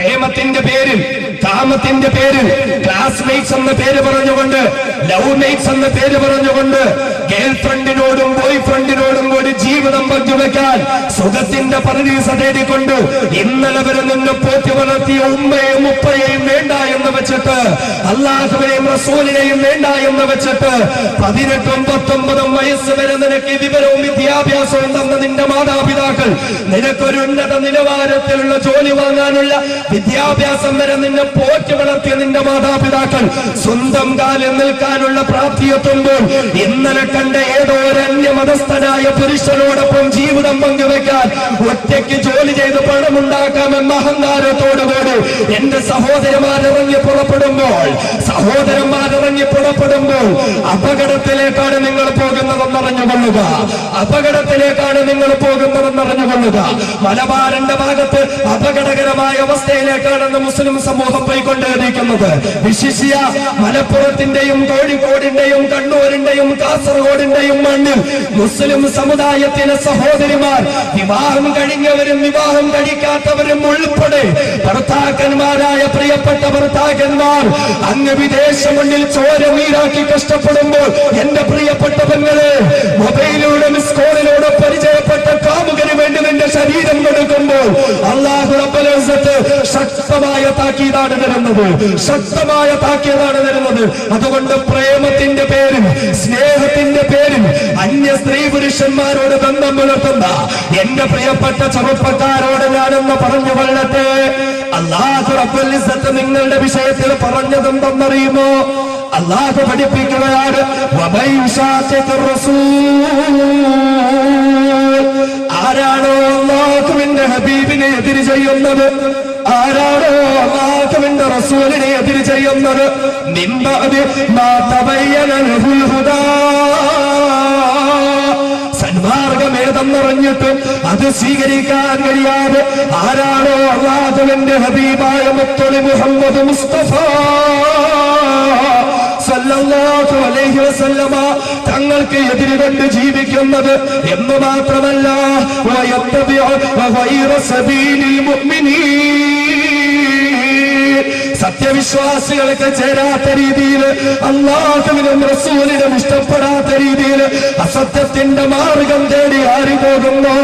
പ്രേമത്തിന്റെ പേരിൽ, കാമത്തിന്റെ പേരിൽ, ക്ലാസ്മേറ്റ്സ് എന്ന പേര് പറഞ്ഞുകൊണ്ട്, ലവ് മേറ്റ്സ് എന്ന പേര് പറഞ്ഞുകൊണ്ട് ഗേൾ ഫ്രണ്ടിനോടും ബോയ് ഫ്രണ്ടിനോടും കൂടി ജീവിതം പങ്കുവെക്കാൻ സുഖത്തിന്റെ പരദീസ തേടിക്കൊണ്ട് ഇന്നലെ വരെ നിന്ന് പോറ്റി വളർത്തിയ ഉമ്മയെയും ഉപ്പയെയും വേണ്ട എന്ന് വെച്ചിട്ട്, അല്ലാഹുവിനെയും റസൂലിനെയും വേണ്ട എന്ന് വെച്ചിട്ട് 18ഉം 19ഉം വയസ്സ് വരെ നിനക്ക് വിവരവും വിദ്യാഭ്യാസവും തന്ന നിന്റെ മാതാപിതാക്കൾ, നിനക്കൊരു ഉന്നത നിലവാരത്തിലുള്ള ജോലി വാങ്ങാനുള്ള വിദ്യാഭ്യാസം വരെ നിന്നെ പോറ്റി വളർത്തിയ നിന്റെ മാതാപിതാക്കൾ സ്വന്തം കാലിൽ നിൽക്കാനുള്ള പ്രാപ്തിയെത്തുമ്പോൾ ഇന്നലെ കണ്ട ഏതോ ഒരു അന്യമതസ്ഥനായ പുരുഷനോടൊപ്പം ജീവിതം പങ്കുവെക്കാൻ ഒറ്റയ്ക്ക് ജോലി ചെയ്ത് പണമുണ്ടാക്കാമെന്ന അഹങ്കാരത്തോടുകൂടി എന്റെ സഹോദരന്മാരിറങ്ങി പുറപ്പെടുമ്പോൾ അപകടത്തിലേക്കാണ് നിങ്ങൾ പോകുന്നതെന്നറിഞ്ഞുകൊള്ളുക. അപകടത്തിലേക്കാണ് നിങ്ങൾ പോകുന്നതെന്നറിഞ്ഞുകൊള്ളുക. മലബാറിന്റെ ഭാഗത്ത് അപകടകരമായ അവസ്ഥയിലേക്കാണ് മുസ്ലിം സമൂഹം പോയിക്കൊണ്ടിരിക്കുന്നത്. വിശിഷ്യ മലപ്പുറത്തിന്റെയും കോഴിക്കോടിന്റെയും കണ്ണൂരിന്റെയും കാസർഗോഡിന്റെയും മണ്ണിൽ മുസ്ലിം സമുദായത്തിലെ സഹോദരിമാർ, വിവാഹം കഴിഞ്ഞവരും വിവാഹം കഴിക്കാത്തവരും ഉൾപ്പെടെ ഭർത്താക്കന്മാരായ പ്രിയപ്പെട്ട ഭർത്താക്കന്മാർ അങ്ങ് വിദേശ മണ്ണിൽ ചോര നീരാക്കി കഷ്ടപ്പെടുമ്പോൾ എന്റെ പ്രിയപ്പെട്ട പെങ്ങളെ, മൊബൈലിലൂടെ മിസ് കോളിലൂടെ പരിചയപ്പെട്ട കാമുകന് വേണ്ടി നിന്റെ ശരീരം കൊടുക്കുമ്പോൾ അല്ലാഹു റബ്ബുൽ ഇസ്സത്ത് ശക്തമായ താക്കീതാണ് തരുന്നത്, ശക്തമായ താക്കീതാണ് തരുന്നത്. അതുകൊണ്ട് പ്രേമത്തിന്റെ പേരിൽ, സ്നേഹത്തിന്റെ പേരിൽ അന്യ സ്ത്രീ പുരുഷന്മാരോട് ബന്ധം പുലർത്തുന്ന എന്റെ പ്രിയപ്പെട്ട ചെറുപ്പക്കാരോട് ഞാനെന്ന് പറഞ്ഞു കൊള്ളട്ടെ, അല്ലാഹു റബ്ബുൽ ഇസ്സത്ത് നിങ്ങളുടെ വിഷയത്തിൽ പറഞ്ഞതെന്തെന്നറിയുമോ? അല്ലാഹു പഠിപ്പിക്കുകയാണ്, ആരാണോ അല്ലാഹുവിന്റെ ഹബീബിനെ എതിര് ചെയ്യുന്നത്, ആരാണോ അല്ലാഹുവിന്റെ റസൂലിനെ എതിര് ചെയ്യുന്നത്, സന്മാർഗമേതെന്നറിഞ്ഞിട്ടും അത് സ്വീകരിക്കാൻ കഴിയാതെ ആരാണോ അല്ലാഹുവിന്റെ ഹബീബായ മുത്തലി മുഹമ്മദ് മുസ്തഫ സല്ലല്ലാഹു അലൈഹി വസല്ലമ തങ്ങൾക്ക് എതിരുകൊണ്ട് ജീവിക്കുന്നത് എന്ന് മാത്രമല്ല, സത്യവിശ്വാസികൾക്ക് ചേരാത്ത രീതിയിൽ, അല്ലാഹുവിനും റസൂലിനും ഇഷ്ടപ്പെടാത്ത രീതിയിൽ അസത്യത്തിന്റെ മാർഗം തേടി ആര് പോകുന്നു,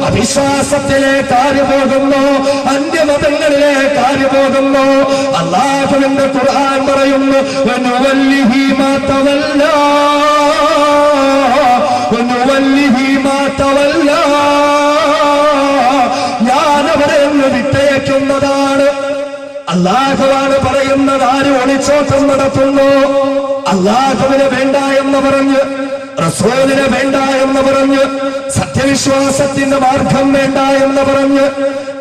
അവിശ്വാസത്തിലേക്ക് ആര് പോകുന്നു, അന്യമതങ്ങളിലേക്ക് ആര് പോകുന്നു, അല്ലാഹുവിന്റെ ഖുർആൻ പറയുന്നു, വനുവല്ലിഹി മാ തവല്ലാ വനുവല്ലിഹി മാ തവല്ലാ, ഞാൻ അവരെ വിട്ടയക്കുന്നതാണ്. അല്ലാഹുവാണ് പറയുന്നത്. ആര് ഒളിച്ചോട്ടം നടത്തുന്നു, അല്ലാഹുവിനെ വേണ്ട എന്ന് പറഞ്ഞ്, റസൂലിനെ വേണ്ട എന്ന് പറഞ്ഞ്, സത്യവിശ്വാസത്തിന്റെ മാർഗം വേണ്ട എന്ന് പറഞ്ഞ്,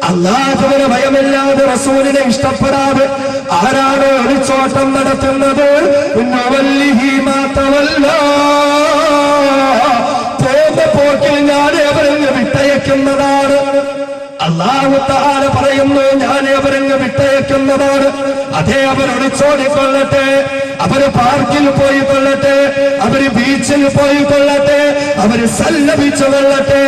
അല്ലാഹുവിനെ ഭയമില്ലാതെ റസൂലിനെ ഇഷ്ടപ്പെടാതെ ആരാണ് ഒളിച്ചോട്ടം നടത്തുന്നത്, പോകുന്ന പോക്കിൽ ഞാൻ അവരങ്ങ് വിട്ടയക്കുന്നതാണ്. അല്ലാഹു തആല പറയുന്നു, ഞാൻ അവരങ്ങ് വിട്ടയക്കുന്നതാണ്. അതേ, അവർ ഒളിച്ചോടിക്കൊള്ളട്ടെ, അവര് പാർക്കിൽ പോയി കൊള്ളട്ടെ, അവര് ബീച്ചിൽ പോയി കൊള്ളട്ടെ, അവര് സല്ലപിച്ചു കൊള്ളട്ടെ,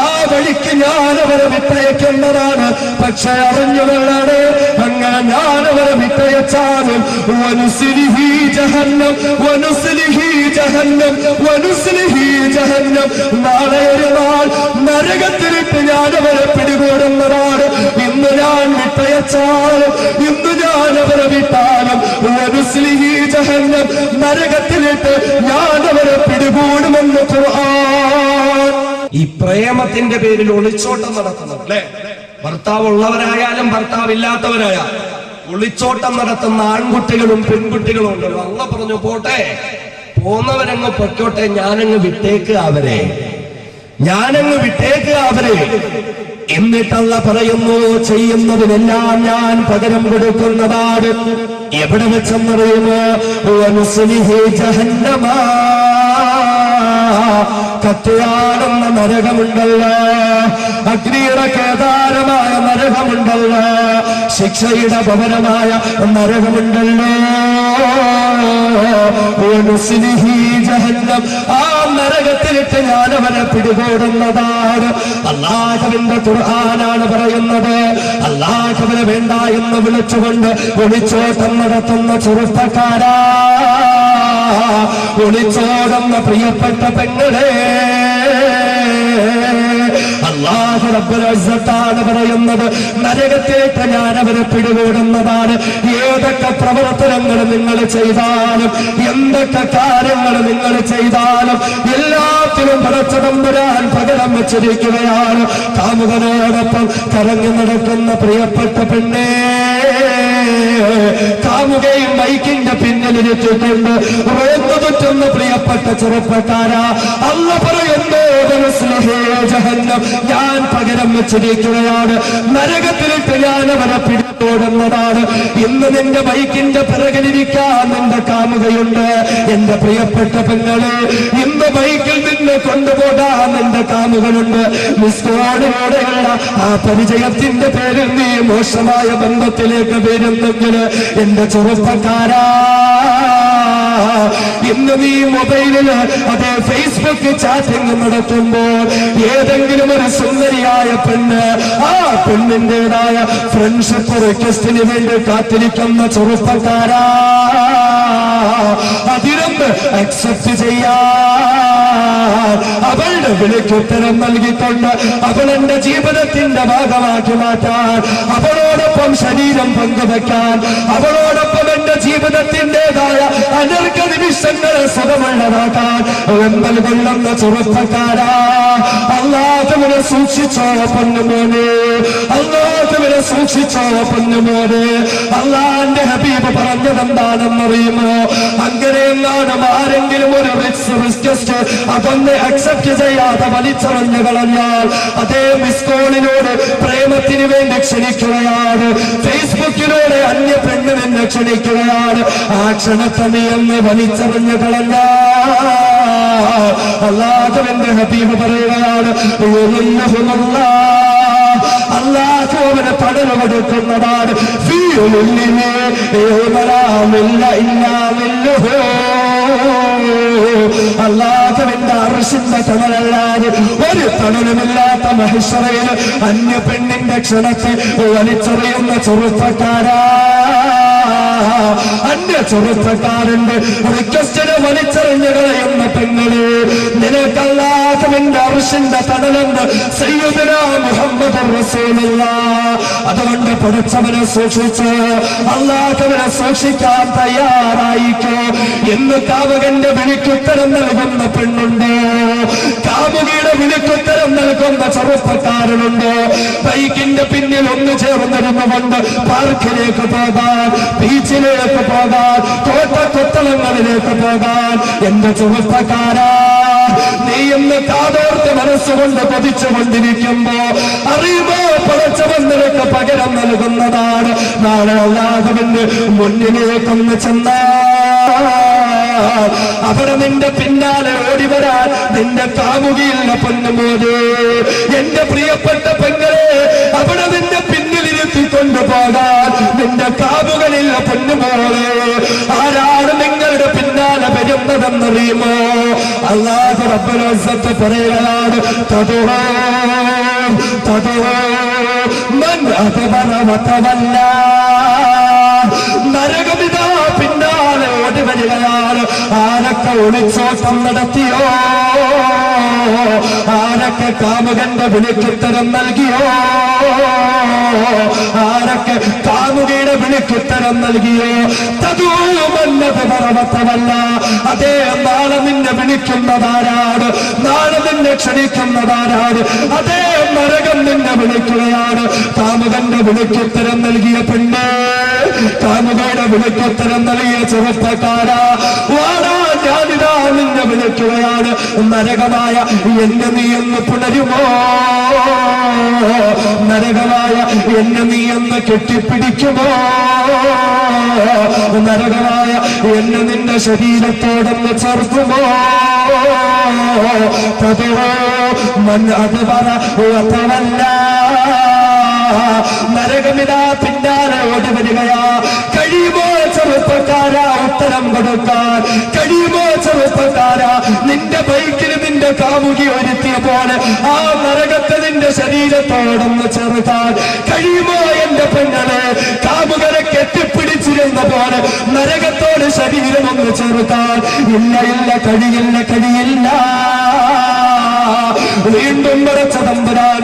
ആ വഴിക്ക് ഞാൻ അവരെ വിട്ടയക്കുന്നതാണ്. പക്ഷെ അറിഞ്ഞുകൊള്ളാണ്, അങ്ങനെ ഞാൻ അവരെ വിട്ടയച്ചാലും വനുസ്ലിഹി ജഹന്നം വനുസ്ലിഹി ജഹന്നം വനുസ്ലിഹി ജഹന്നം, നാളെ ഒരു നാൾ നരകത്തിലിട്ട് ഞാൻ അവരെ പിടികൂടുന്നതാണ്. ഇന്ന് ഞാൻ വിട്ടയച്ചാലും, ഇന്ന് ഞാൻ അവരെ വിട്ടാലും വനുസ്ലിഹി ജഹന്നം, നരകത്തിലിട്ട് ഞാൻ അവരെ പിടികൂടുമെന്ന് ഖുർആൻ. ഈ പ്രേമത്തിന്റെ പേരിൽ ഒളിച്ചോട്ടം നടത്തുന്നത് അല്ലെ, ഭർത്താവ് ഉള്ളവരായാലും ഭർത്താവില്ലാത്തവരായാലും ഒളിച്ചോട്ടം നടത്തുന്ന ആൺകുട്ടികളും പെൺകുട്ടികളും ഉണ്ടല്ലോ. അള്ളാഹ് പറഞ്ഞു, പോട്ടെ, പോന്നവരങ്ങ് പൊയ്ക്കോട്ടെ, ഞാനങ്ങ് വിട്ടേക്ക് അവരെ, ഞാനങ്ങ് വിട്ടേക്ക് അവരെ. എന്നിട്ടല്ല പറയുന്നു, ചെയ്യുന്നതിനെല്ലാം ഞാൻ പകരം കൊടുക്കുന്നതാണ്. എവിടെ വെച്ചെന്നറിയുമോ? ജഹന്നമാ, കത്തുവാടുന്ന നരകമുണ്ടല്ലോ, അഗ്നിയുടെ കേദാരമായ നരകമുണ്ടല്ലോ, ശിക്ഷയുടെ ഭവനമായ നരകമുണ്ടല്ലോ. ആ നരകത്തിലിട്ട് ഞാൻ അവനെ പിടികൂടുന്നതാണ്. അല്ലാഹുവിന്റെ ഖുർആനാണ് പറയുന്നത്. അല്ലാഹുവിനെ വേണ്ട എന്ന് വിളിച്ചുകൊണ്ട് ഒളിച്ചോട്ടം നടത്തുന്ന ചെറുപ്പക്കാരാ, ഒളിച്ചോടുന്ന പ്രിയപ്പെട്ട പെങ്ങളെ, അല്ലാഹു റബ്ബുൽ ഇസ്സത്താണ് പറയുന്നത്, നരകത്തിലേക്ക് ഞാൻ അവരെ പിടികൂടുന്നതാണ്. ഏതൊക്കെ പ്രവർത്തനങ്ങൾ നിങ്ങൾ ചെയ്താലും, എന്തൊക്കെ കാര്യങ്ങൾ നിങ്ങൾ ചെയ്താലും, എല്ലാത്തിലും പടച്ച തമ്പുരാൻ പകരം വെച്ചിരിക്കുകയാണ്. കാമുകനോടൊപ്പം കറങ്ങി നടക്കുന്ന പ്രിയപ്പെട്ട പെണ്ണേ, കാമുകയും ബൈക്കിന്റെ പിന്നിലിരുത്തിക്കൊണ്ട് റോഡ് തുറ്റുന്ന പ്രിയപ്പെട്ട ചെറുപ്പക്കാരാ, അല്ലാഹു പറയുന്നു ജഹന്നം ഞാൻ പകരം വെച്ചിരിക്കുകയാണ്. നരകത്തിലിട്ട് ഞാൻ അവരെ പിടികൂടുന്നതാണ്. ഇന്ന് നിന്റെ ബൈക്കിന്റെ പിറകിലിരിക്കാൻ നിന്റെ കാമുകയുണ്ട്. എന്റെ പ്രിയപ്പെട്ട പെങ്ങളെ, ഇന്ന് ബൈക്കിൽ നിന്നെ കൊണ്ടുപോകാൻ നിന്റെ കാമുകനുണ്ട്. മിസ്കോളിലൂടെയുള്ള ആ പരിചയത്തിന്റെ പേരിൽ നീ മോശമായ ബന്ധത്തിലേക്ക് വരുന്നെങ്കിൽ എന്റെ ചെറുപ്പക്കാരാ, ഇന്ന് നീ മൊബൈലില് അതേ ഫേസ്ബുക്ക് ചാറ്റിംഗ് നടത്തുമ്പോൾ ഏതെങ്കിലും ഒരു സുന്ദരിയായ പെണ്ണ് ആ പെണ്ണിന്റേതായ ഫ്രണ്ട്ഷിപ്പ് റിക്വസ്റ്റിന് വേണ്ടി കാത്തിരിക്കുന്ന ചെറുപ്പക്കാരാ, അതിനൊന്ന് അക്സെപ്റ്റ് ചെയ്യാൻ, അവളുടെ വിളിക്കുത്തരം നൽകിക്കൊണ്ട് അവളെന്റെ ജീവിതത്തിന്റെ ഭാഗമാക്കി മാറ്റാൻ, അവളോടൊപ്പം ശരീരം പങ്കുവെക്കാൻ, അവളോടൊപ്പം എന്റെ ജീവിതത്തിൻ്റെതായ അനർഘ നിമിഷങ്ങളെ സുഖമുള്ളതാക്കാൻ വെമ്പൽ കൊള്ളുന്ന ചെറുപ്പക്കാരാ, അല്ലാഹുവിനെ സൂക്ഷിച്ചോ പൊന്നുമോനെ, അല്ലാഹുവിനെ സൂക്ഷിച്ചോ പൊന്നുമോനെ. അല്ലാഹുവിന്റെ ഹബീബ് പറഞ്ഞതെന്താണെന്നറിയുമോ? അങ്ങനെയെങ്ങാനും ആരെങ്കിലും ഒരു റിക്വസ്റ്റ് അതൊന്ന് അക്സെപ്റ്റ് ചെയ്യാതെ വലിച്ചെറിഞ്ഞു കളഞ്ഞാൽ, അതേ മിസ് കോളിലൂടെ പ്രേമത്തിന് വേണ്ടി ക്ഷണിക്കുകയാണ്, ഫേസ്ബുക്കിലൂടെ അന്യ പെണ്ണ് നിന്നെ ക്ഷണിക്കുകയാണ്, ആ ക്ഷണത്തെ നീ എന്ന് വലിച്ചെറിഞ്ഞു കളഞ്ഞാൽ അല്ലാഹുവിന്റെ ഹബീബ് പറയുകയാണ്, അല്ലാഹു അവനെ തടവ് കൊടുക്കുന്നതാണ്. അല്ലാഹുവിന്റെ അർശിന്റെ തണലല്ലാതെ ഒരു തണലുമില്ലാത്ത മഹ്ശറയിൽ അന്യ പെണ്ണിന്റെ ക്ഷണത്തെ വലിച്ചെറിയുന്ന ചെറുപ്പക്കാരാ, അന്യ ചെറുപ്പക്കാരന്റെ റിക്വസ്റ്റിനെ വലിച്ചെറിഞ്ഞു കളയുന്ന പെങ്ങളെ, നിനക്കല്ലാഹുവിന്റെ അർശിന്റെ തണലെന്ന് സയ്യിദുനാ മുഹമ്മദ് റസൂലുള്ളാഹ്. അതുകൊണ്ട് പഠിച്ചവനെ സൂക്ഷിച്ച് അല്ലാഹുവിനെ സൂക്ഷിക്കാൻ തയ്യാറായിക്കോ. എന്ന് കാമുകന്റെ വിളിക്കുത്തരം നൽകുന്ന പെണ്ണുണ്ട്, കാമുകിയുടെ വിളിക്കുത്തരം നൽകുന്ന ചെറുപ്പക്കാരനുണ്ട്. ബൈക്കിന്റെ പിന്നിൽ ഒന്ന് ചേർന്നിരുന്നുകൊണ്ട് പാർക്കിലേക്ക് പോകാൻ, ബീച്ചിലേക്ക് പോകാൻ, കോട്ടക്കൊത്തളങ്ങളിലേക്ക് പോകാൻ എന്റെ ചെറുപ്പക്കാരാ, നീ ഇന്ന് കാതോർത്ത് മനസ്സുകൊണ്ട് കൊതിച്ചുകൊണ്ടിരിക്കുമ്പോ അറിയുമോ പടച്ചവൻ നിനക്ക് പകരം നൽകുന്നതാണ്. നാളെ അല്ലാഹുവിന്റെ മുന്നിലേക്കൊന്ന് ചെന്നാൽ അവിടെ നിന്റെ പിന്നാലെ ഓടി വരാൻ നിന്റെ കാമുകിയില്ല പൊന്നുമോനെ. എന്റെ പ്രിയപ്പെട്ട പെങ്ങളെ, അവിടെ നിന്റെ പിന്നിലിരുത്തി കൊണ്ടുപോകാൻ നിന്റെ കാമുകളില്ല പൊന്നുമോളെ. ആരാണ് നിങ്ങളുടെ പിന്നാലെ വരുന്നതെന്നറിയുമോ? അല്ലാഹു റബ്ബുൽ ഇസ്സത്ത് പറയുകയാണ്, മൻ അദ്ബറ വതവല്ല. നരകമിതാ പിന്നാലെ ഓടി വരികയാണ്. ആരൊക്കെ ഒളിച്ചോട്ടം നടത്തിയോ, ആരൊക്കെ കാമുകന്റെ വിളിക്കുത്തരം നൽകിയോ, ആരൊക്കെ കാമുകയുടെ വിളിക്കുത്തരം നൽകിയോ, തദൂമന്നത് പർവ്വതമല്ല. അതേ നാളെ നിന്നെ വിളിക്കുന്നതാരാണ്, നാളെ നിന്നെ ക്ഷണിക്കുന്നതാരാണ്, അതേ നരകം നിന്നെ വിളിക്കുകയാണ്. കാമുകന്റെ വിളിക്കുത്തരം നൽകിയ പെണ്ണ്, കാമുകയുടെ വിളിക്കുത്തരം നൽകിയ ചെറുപ്പക്കാരാ, വാടാ ഞാനിതാ നിന്നെ വിളിക്കുകയാണ്. നരകമായ എന്നെ നീ എന്ന് പുണരുമോ? നരകമായ എന്നെ നീ എന്ന് കെട്ടിപ്പിടിക്കുമോ? നരകമായ എന്നെ നിന്റെ ശരീരത്തോടൊന്ന് ചേർക്കുമോ? നരകമിതാ പിന്നാലെ ഓടി വരികയാ. കഴിയുമോ ചെറുപ്പക്കാരാ? അവസരം കൊടുക്കാൻ കഴിയുമോ ചെറുപ്പക്കാരാ? നിന്റെ ബൈക്കിൽ നിന്റെ കാമുകി ഒരുത്തിയ പോലെ ആ നരകത്തെ നിന്റെ ശരീരത്തോടൊന്ന് ചെറുക്കാൻ കഴിയുമോ? എന്റെ പെങ്ങളെ, കാമുകരെ കെട്ടിപ്പിടിച്ചിരുന്ന പോലെ നരകത്തോട് ശരീരം ഒന്ന് ചെറുക്കാൻ ഇല്ല, ഇല്ല, കഴിയില്ല, കഴിയില്ല. വീണ്ടും മറച്ച തമ്പുരാൻ